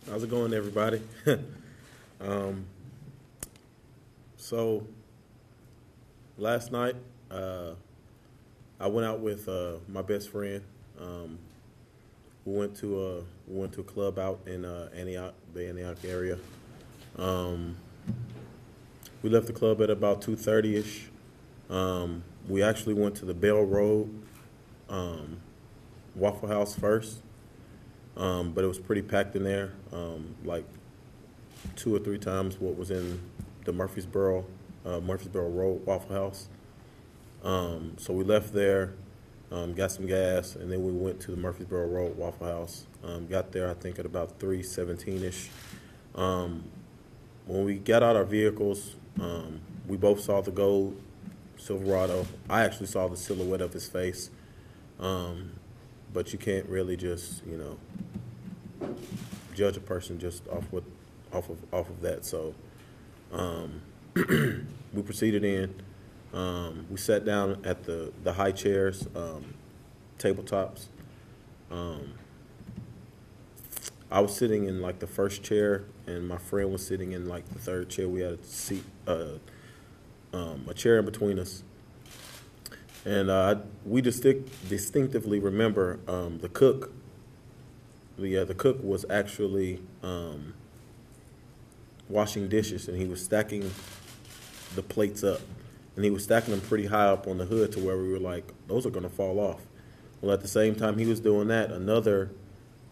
How's it going, everybody? um, so last night, I went out with my best friend. Um, we went to a club out in Antioch, the Antioch area. Um, we left the club at about 2:30 ish. We actually went to the Bell Road um, Waffle House first, but it was pretty packed in there. Like two or three times what was in the Murfreesboro Road Waffle House. So we left there, got some gas, and then we went to the Murfreesboro Road Waffle House. Got there, I think, at about 3:17 ish. Um, when we got out our vehicles, we both saw the gold Silverado. I actually saw the silhouette of his face, but you can't really just judge a person just off of that. So we proceeded in. We sat down at the high chairs, tabletops. Um, I was sitting in like the first chair, and my friend was sitting in like the third chair. We had a chair in between us, and we distinctively remember the cook. The cook was actually washing dishes, and he was stacking the plates up, and he was stacking them pretty high up on the hood to where we were like, those are going to fall off. Well, at the same time he was doing that, another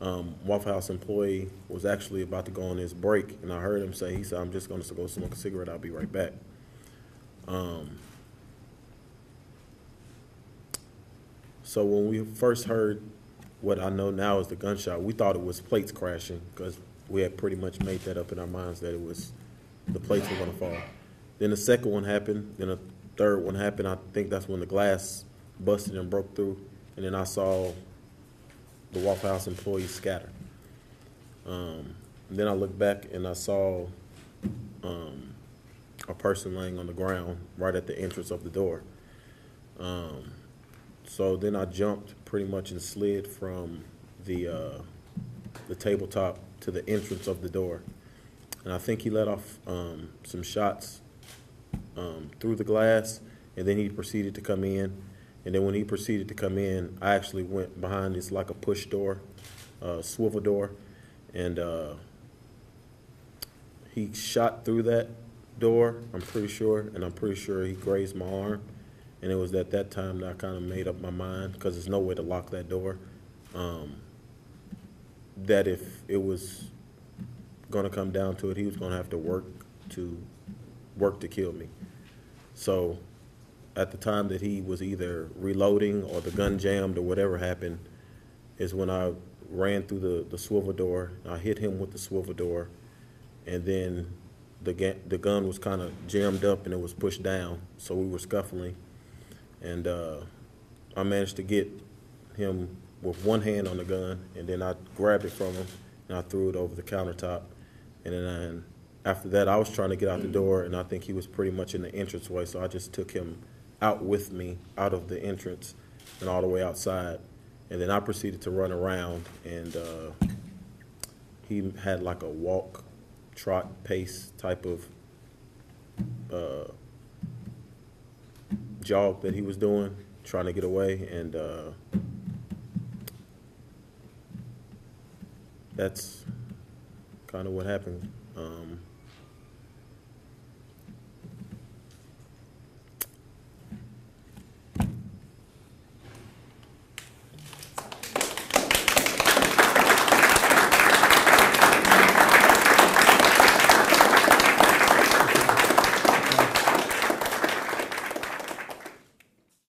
Waffle House employee was actually about to go on his break, and I heard him say, he said, "I'm just going to go smoke a cigarette. I'll be right back." So when we first heard what I know now is the gunshot, we thought it was plates crashing because we had pretty much made that up in our minds that it was the plates were going to fall. Then the second one happened. Then a third one happened. I think that's when the glass busted and broke through. And then I saw the Waffle House employees scatter. Then I looked back and I saw a person laying on the ground right at the entrance of the door. So then I jumped pretty much and slid from the tabletop to the entrance of the door. And I think he let off some shots through the glass, and then he proceeded to come in. And then when he proceeded to come in, I actually went behind. It's like a push door, swivel door, and he shot through that door, I'm pretty sure, and I'm pretty sure he grazed my arm. And it was at that time that I kind of made up my mind, because there's no way to lock that door, that if it was going to come down to it, he was going to have to work to kill me. So at the time that he was either reloading or the gun jammed or whatever happened is when I ran through the swivel door. I hit him with the swivel door, and then the gun was kind of jammed up and it was pushed down, so we were scuffling. And I managed to get him with one hand on the gun, and then I grabbed it from him and I threw it over the countertop. And then after that, I was trying to get out the door, and I think he was pretty much in the entranceway, so I just took him out with me, out of the entrance and all the way outside. And then I proceeded to run around, and he had like a walk, trot, pace type of jog that he was doing, trying to get away, and that's kind of what happened.